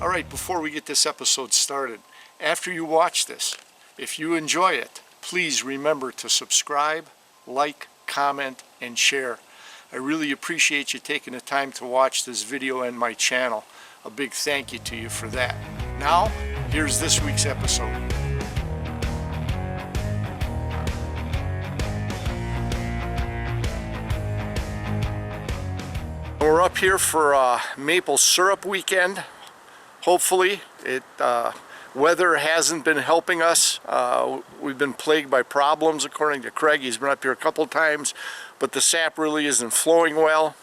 All right, before we get this episode started, after you watch this, if you enjoy it, please remember to subscribe, like, comment, and share. I really appreciate you taking the time to watch this video and my channel. A big thank you to you for that. Now, here's this week's episode. We're up here for maple syrup weekend. Hopefully, weather hasn't been helping us. We've been plagued by problems, according to Craig. He's been up here a couple times, but the sap really isn't flowing well.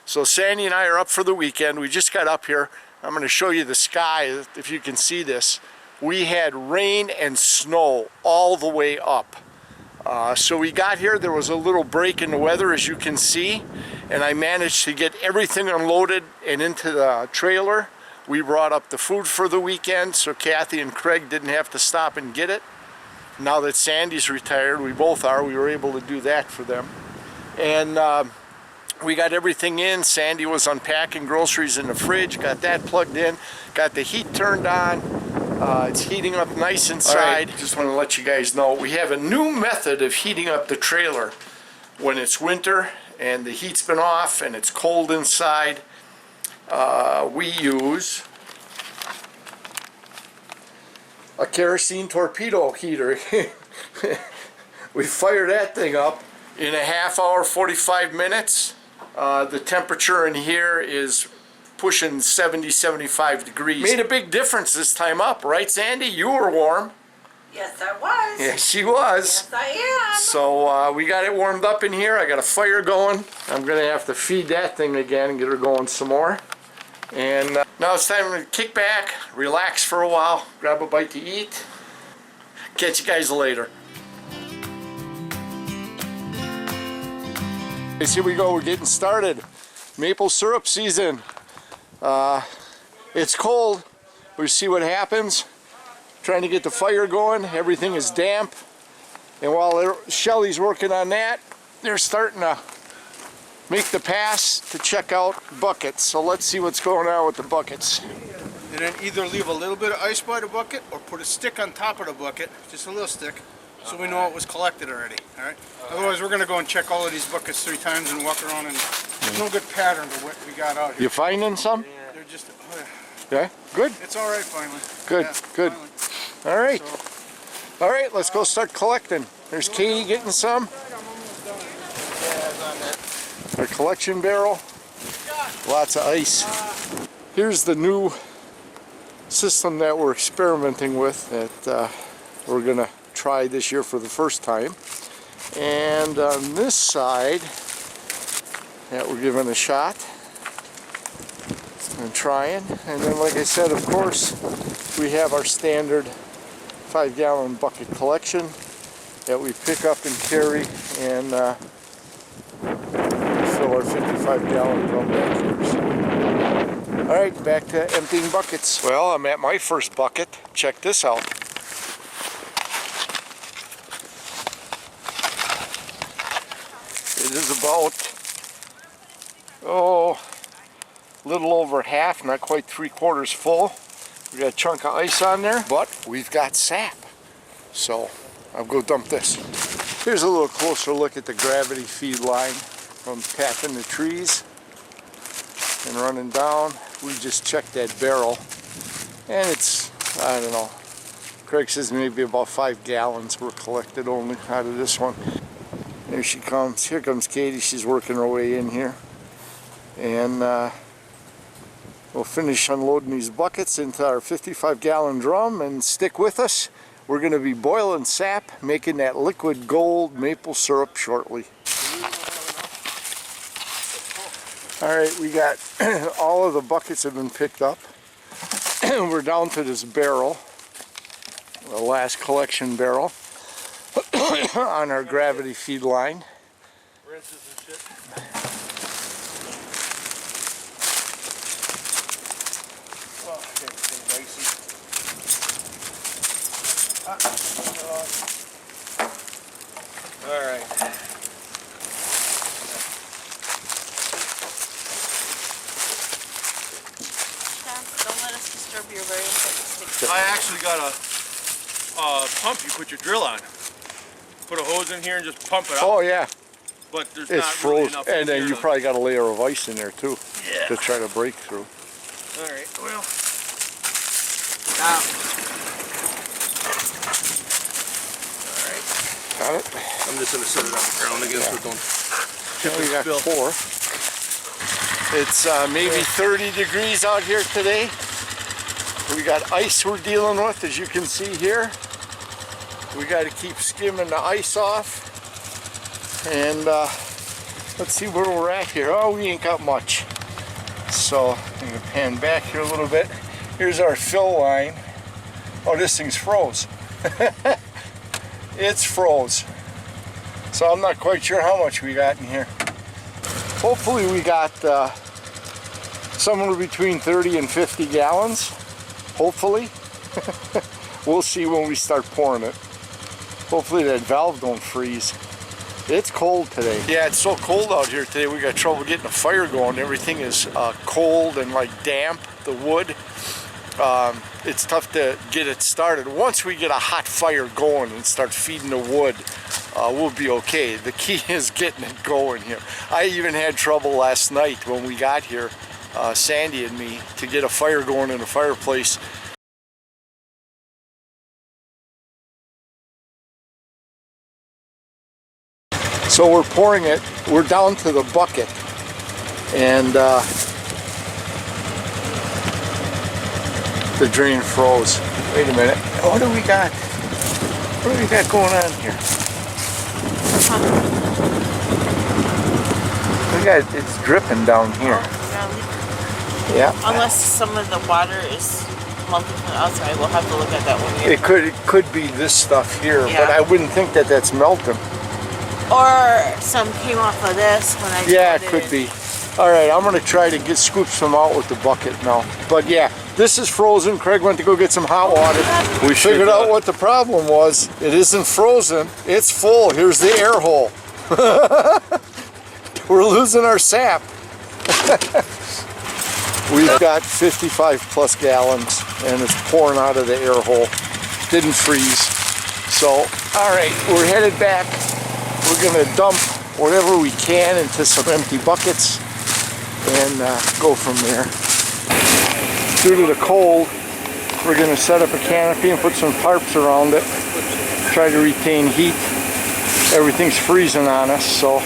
So Sandy and I are up for the weekend. We just got up here. I'm going to show you the sky, if you can see this. We had rain and snow all the way up. So we got here, there was a little break in the weather, as you can see, and I managed to get everything unloaded and into the trailer. We brought up the food for the weekend, so Cathy and Craig didn't have to stop and get it. Now that Sandy's retired, we both are, we were able to do that for them. And we got everything in. Sandy was unpacking groceries in the fridge, got that plugged in, got the heat turned on. It's heating up nice inside. All right, just want to let you guys know, we have a new method of heating up the trailer when it's winter and the heat's been off and it's cold inside. We use a kerosene torpedo heater. We fire that thing up in a half hour, 45 minutes. The temperature in here is pushing 70-75 degrees. Made a big difference this time up, right, Sandy? You were warm. Yes, I was. Yes, she was. Yes, I am. So we got it warmed up in here. I got a fire going. I'm going to have to feed that thing again and get her going some more. And now it's time to kick back, relax for a while, grab a bite to eat. Catch you guys later. Okay, here we go. We're getting started. Maple syrup season. It's cold. We'll see what happens. Trying to get the fire going. Everything is damp. And while Shelly's working on that, they're starting to make the pass to check out buckets. So let's see what's going on with the buckets. And then either leave a little bit of ice by the bucket or put a stick on top of the bucket, just a little stick, so we know it was collected already. All right. Otherwise, we're going to go and check all of these buckets 3 times and walk around, and there's no good pattern to what we got out here. You finding some? They're just. Yeah. Good. It's all right finally. Good. Yeah, good. Finally. All right. So, all right. Let's go start collecting. There's Katie getting some. Our collection barrel. Lots of ice. Here's the new system that we're experimenting with that we're going to try this year for the first time. And on this side that we're giving a shot and trying. And then, like I said, of course, we have our standard 5-gallon bucket collection that we pick up and carry and fill our 55-gallon drum back here. So, all right, back to emptying buckets. Well, I'm at my first bucket. Check this out. It is about, a little over half, not quite 3/4 full. We got a chunk of ice on there, but we've got sap. So I'll go dump this. Here's a little closer look at the gravity feed line from tapping the trees and running down. We just checked that barrel, and it's, I don't know, Craig says maybe about 5 gallons were collected only out of this one. There she comes. Here comes Katie. She's working her way in here. And we'll finish unloading these buckets into our 55-gallon drum and stick with us. We're going to be boiling sap, making that liquid gold maple syrup shortly. Alright, we got all of the buckets have been picked up. We're down to this barrel, the last collection barrel. On our gravity feed line. rinses and shit. Oh, okay, so dicey. All right. Don't let us disturb bucket. I actually got a pump you put your drill on. Put a hose in here and just pump it Oh out. yeah, But there's it's not really frozen, enough and in then here you to- probably got a layer of ice in there too Yeah. to try to break through. All right. Well. Got it? I'm just gonna set it on the ground again so it don't. We got spill. 4. It's maybe 30 degrees out here today. We got ice we're dealing with, as you can see here. We got to keep skimming the ice off. And let's see where we're at here. Oh, we ain't got much. So I'm gonna pan back here a little bit. Here's our fill line. Oh, this thing's froze. It's froze. So I'm not quite sure how much we got in here. Hopefully we got somewhere between 30 and 50 gallons. Hopefully. We'll see when we start pouring it. Hopefully that valve don't freeze. It's cold today. Yeah, it's so cold out here today. We got trouble getting a fire going. Everything is cold and like damp, the wood. It's tough to get it started. Once we get a hot fire going and start feeding the wood, we'll be okay. The key is getting it going here. I even had trouble last night when we got here, Sandy and me, to get a fire going in the fireplace. So we're pouring it. We're down to the bucket, and the drain froze. Wait a minute. What do we got? What do we got going on here? It's dripping down here. Yeah. Unless some of the water is melting from the outside, we'll have to look at that one. It could be this stuff here, but Yeah. I wouldn't think that that's melting. Or some came off of this when I Yeah, it poured could in. be. All right, I'm gonna try to scoop some out with the bucket now. But yeah, this is frozen. Craig went to go get some hot water. We figured out what the problem was. It isn't frozen, it's full. Here's the air hole. We're losing our sap. We've got 55 plus gallons and it's pouring out of the air hole. Didn't freeze. So, all right, we're headed back. We're gonna dump whatever we can into some empty buckets and go from there. Due to the cold, we're gonna set up a canopy and put some tarps around it. Try to retain heat. Everything's freezing on us, so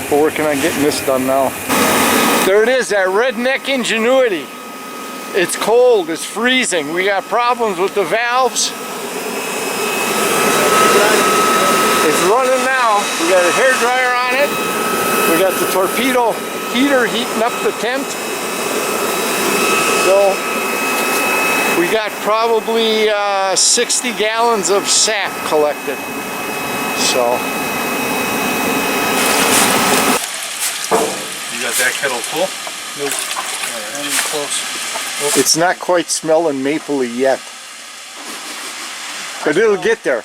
we're working on getting this done now. There it is, that redneck ingenuity. It's cold, it's freezing. We got problems with the valves. It's running now. We got a hair dryer on it. We got the torpedo heater heating up the tent. So we got probably 60 gallons of sap collected. So. You got that kettle full? Nope. Not even close. It's not quite smelling mapley yet. But it'll get there.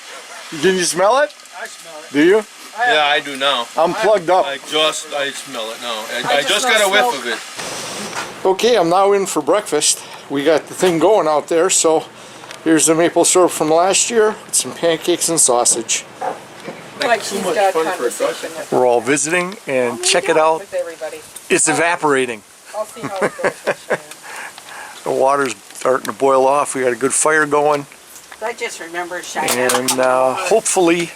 Can you smell it? I smell it. Do you? Yeah, I do now. I'm plugged up. I smell it now. I just got a whiff of it. Okay, I'm now in for breakfast. We got the thing going out there, so here's the maple syrup from last year with some pancakes and sausage. Like she's got conversation with We're all visiting, and check it out. everybody. It's evaporating. I'll see how it goes this year. The water's starting to boil off. We got a good fire going, I just remember Cheyenne. and hopefully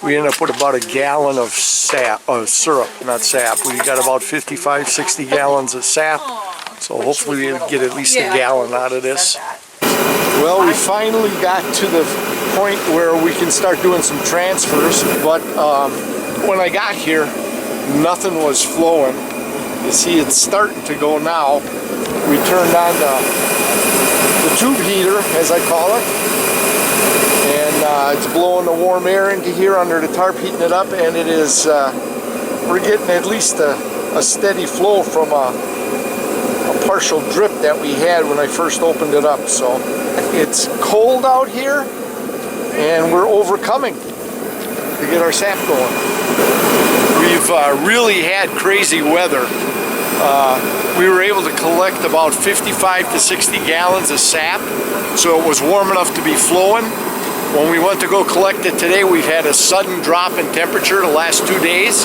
we end up with about a gallon of sap, syrup, not sap. We got about 55, 60 gallons of sap, so hopefully we'll get at least a gallon out of this. Well, we finally got to the point where we can start doing some transfers, but when I got here, nothing was flowing. You see, it's starting to go now. We turned on the tube heater, as I call it, and it's blowing the warm air into here under the tarp, heating it up, and it is, we're getting at least a steady flow from a partial drip that we had when I first opened it up. So it's cold out here, and we're overcoming to get our sap going. We've really had crazy weather. we were able to collect about 55 to 60 gallons of sap, so it was warm enough to be flowing. When we went to go collect it today, we've had a sudden drop in temperature the last 2 days.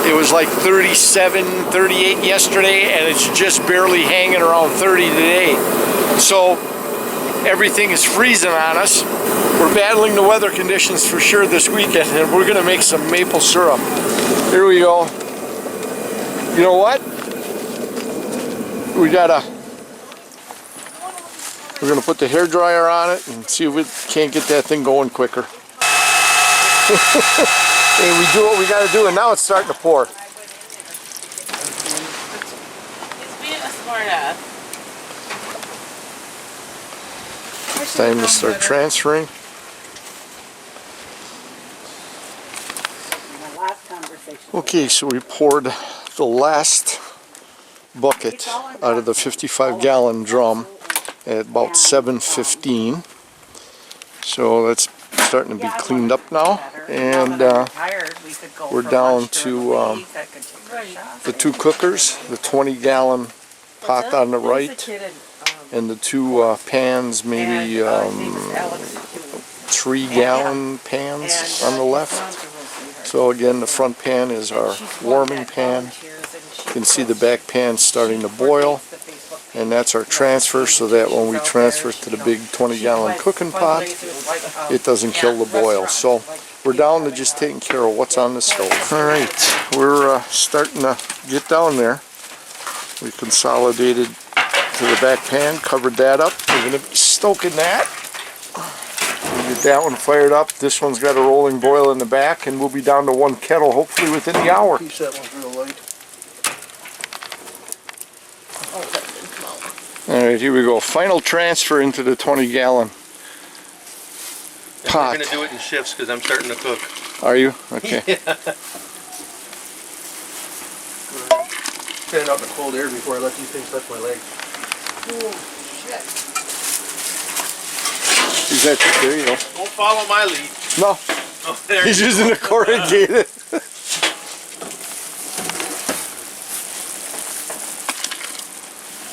It was like 37, 38 yesterday, and it's just barely hanging around 30 today. So everything is freezing on us. We're battling the weather conditions for sure this weekend, and we're gonna make some maple syrup. Here we go. You know what? We're gonna put the hairdryer on it and see if we can't get that thing going quicker. And we do what we gotta do, and now it's starting to pour. It's being a smart ass. It's time to start transferring. Okay, so we poured the last bucket out of the 55-gallon drum at about 7:15. So that's starting to be cleaned up now, and we're down to the 2 cookers, the 20-gallon pot on the right, and the 2 pans, maybe 3-gallon pans on the left. So again, the front pan is our warming pan. You can see the back pan starting to boil, and that's our transfer, so that when we transfer to the big 20-gallon cooking pot, it doesn't kill the boil. So we're down to just taking care of what's on the stove. Alright, we're starting to get down there. We consolidated to the back pan, covered that up. We're going to be stoking that. We'll get that one fired up. This one's got a rolling boil in the back, and we'll be down to 1 kettle hopefully within the hour. Piece that one's real light. Alright, here we go. Final transfer into the 20-gallon pot. We're gonna do it in shifts because I'm starting to cook. Are you? Okay. Stand out in the cold air before I let these things touch my legs. Oh, shit. Is that, there you go. Don't follow my lead. No, Oh, there he's you go. using the corrugated.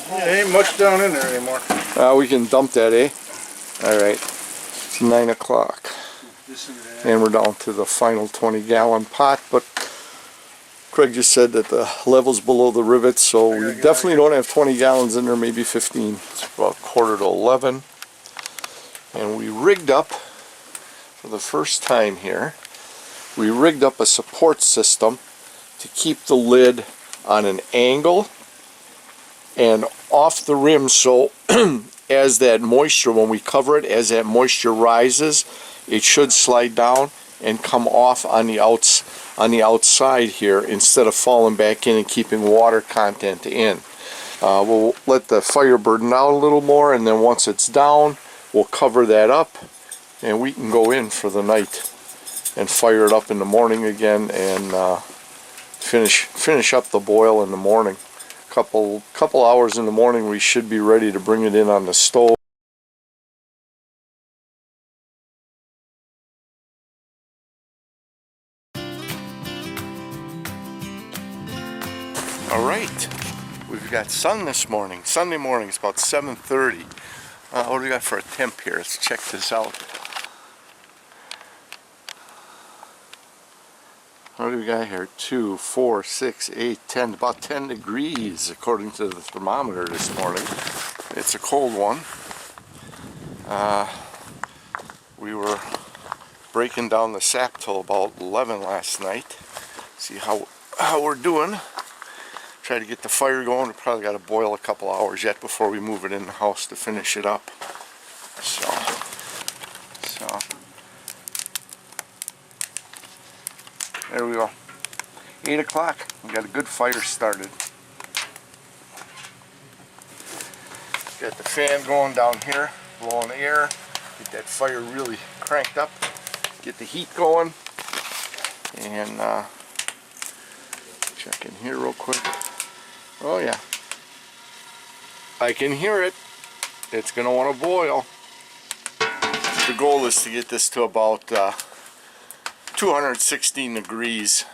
Yeah, ain't much down in there anymore. We can dump that, eh? Alright. It's 9 o'clock. And we're down to the final 20-gallon pot, but Craig just said that the level's below the rivets, so we definitely don't have 20 gallons in there, maybe 15. It's about 10:45. And we rigged up, for the first time here, we rigged up a support system to keep the lid on an angle and off the rim, so as that moisture, when we cover it, as that moisture rises, it should slide down and come off on the outside here instead of falling back in and keeping water content in. We'll let the fire burn out a little more, and then once it's down, we'll cover that up, and we can go in for the night and fire it up in the morning again, and finish up the boil in the morning. Couple hours in the morning, we should be ready to bring it in on the stove. Alright, we've got sun this morning. Sunday morning, it's about 7:30. What do we got for a temp here? Let's check this out. What do we got here? 2, 4, 6, 8, 10, about 10 degrees according to the thermometer this morning. It's a cold one. We were breaking down the sap till about 11 last night. See how we're doing. Try to get the fire going. We probably got to boil a couple hours yet before we move it in the house to finish it up. So there we go. 8 o'clock. We got a good fire started. Got the fan going down here, blowing air. Get that fire really cranked up. Get the heat going. And check in here real quick. Oh yeah. I can hear it. It's going to want to boil. The goal is to get this to about 216 degrees,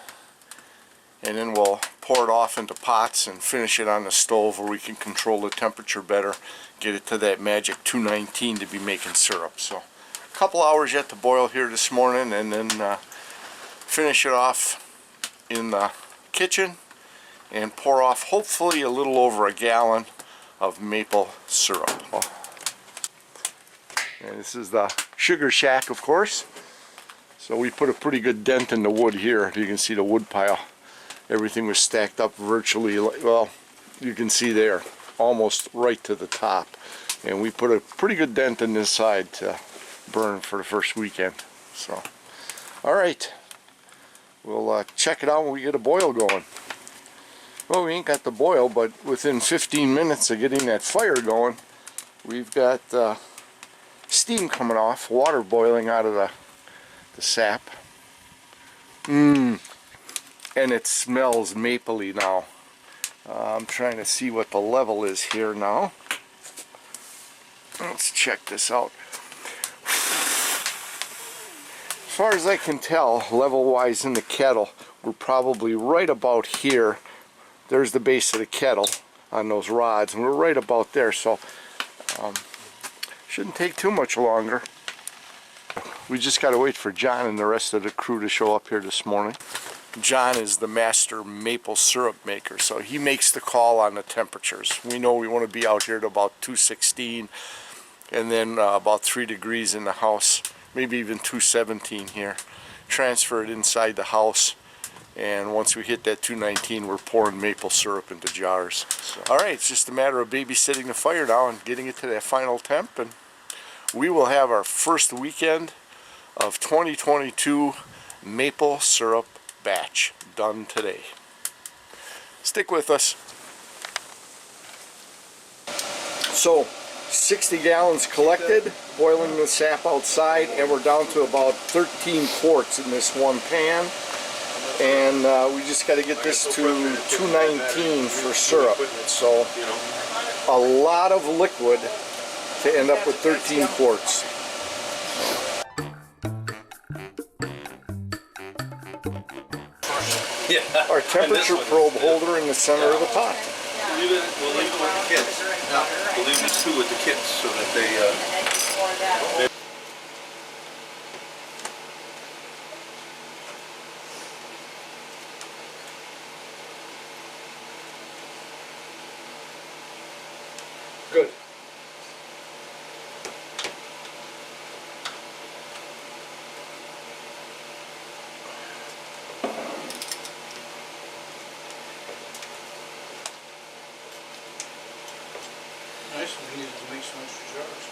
and then we'll pour it off into pots and finish it on the stove where we can control the temperature better, get it to that magic 219 to be making syrup. So a couple hours yet to boil here this morning, and then finish it off in the kitchen and pour off hopefully a little over a gallon of maple syrup. And this is the sugar shack, of course. So we put a pretty good dent in the wood here. If you can see the wood pile, everything was stacked up virtually, well, you can see there, almost right to the top. And we put a pretty good dent in this side to burn for the first weekend. So, all right, we'll check it out when we get a boil going. Well, we ain't got the boil, but within 15 minutes of getting that fire going, we've got steam coming off, water boiling out of the sap. And it smells mapley now. I'm trying to see what the level is here now. Let's check this out. As far as I can tell, level-wise in the kettle, we're probably right about here. There's the base of the kettle on those rods, and we're right about there, so shouldn't take too much longer. We just got to wait for John and the rest of the crew to show up here this morning. John is the master maple syrup maker, so he makes the call on the temperatures. We know we want to be out here at about 216, and then about 3 degrees in the house, maybe even 217 here. Transfer it inside the house, and once we hit that 219, we're pouring maple syrup into jars. So, all right, it's just a matter of babysitting the fire now and getting it to that final temp, and we will have our first weekend of 2022 maple syrup batch done today. Stick with us. So 60 gallons collected, boiling the sap outside, and we're down to about 13 quarts in this one pan. And we just got to get this to 219 for syrup. So a lot of liquid to end up with 13 quarts. Yeah. Our temperature probe holder in the center of the pot. We'll leave it with the kids. We'll leave these two with the kids so that they Good. Nice, we needed to make some extra jars.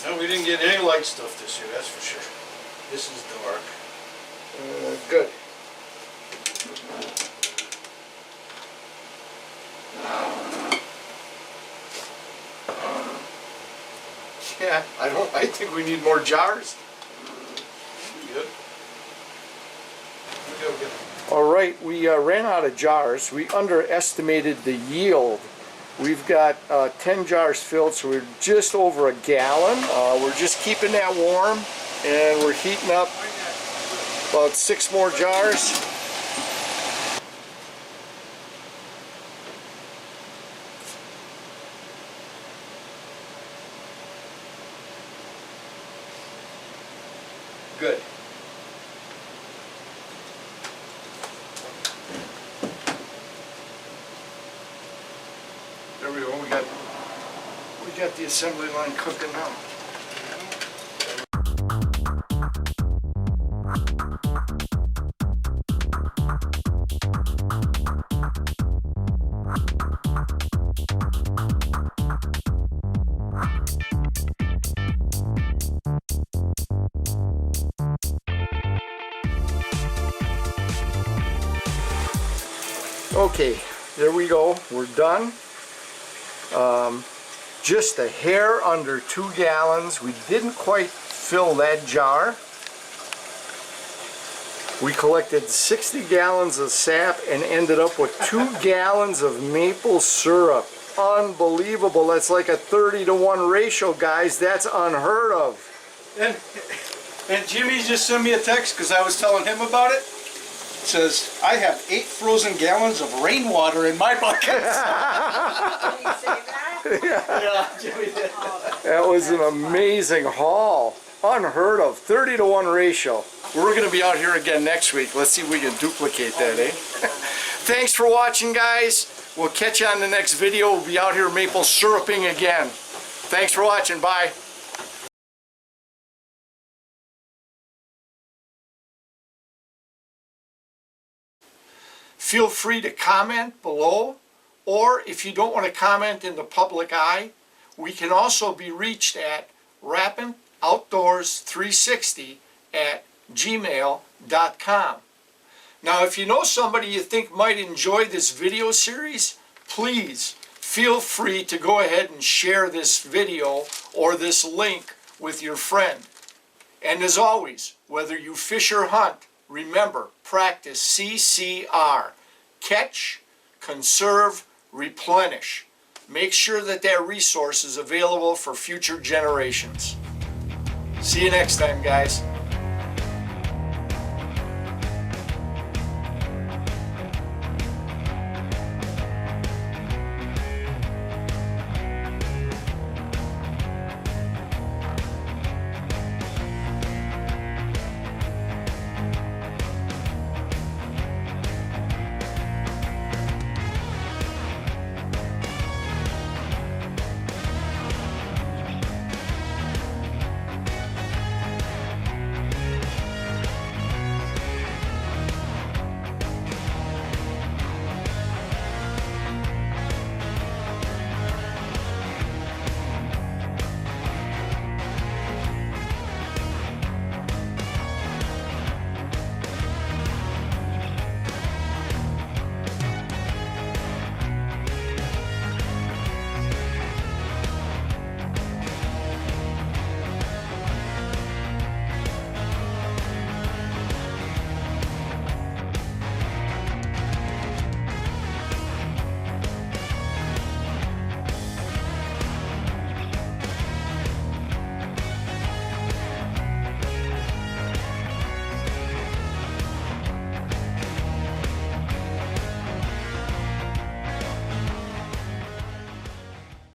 No, we didn't get any light stuff this year, that's for sure. This is dark. Good. Yeah, I think we need more jars. Good. Okay. All right, we ran out of jars. We underestimated the yield. We've got 10 jars filled, so we're just over a gallon. We're just keeping that warm, and we're heating up about 6 more jars. Good. There we go. We got the assembly line cooking now. Okay, there we go. We're done. Just a hair under 2 gallons. We didn't quite fill that jar. We collected 60 gallons of sap and ended up with 2 gallons of maple syrup. Unbelievable. That's like a 30-to-1 ratio, guys. That's unheard of. And And Jimmy just sent me a text because I was telling him about it. It says, I have 8 frozen gallons of rainwater in my bucket. Did he say that? Yeah, Jimmy did. That was an amazing haul. Unheard of, 30-to-1 ratio. We're gonna be out here again next week. Let's see if we can duplicate that, eh? Thanks for watching, guys. We'll catch you on the next video. We'll be out here maple syruping again. Thanks for watching, bye. Feel free to comment below, or if you don't want to comment in the public eye, we can also be reached at rappingoutdoors360@gmail.com. Now, if you know somebody you think might enjoy this video series, please feel free to go ahead and share this video or this link with your friend. And as always, whether you fish or hunt, remember, practice CCR. Catch, conserve, replenish. Make sure that that resource is available for future generations. See you next time, guys.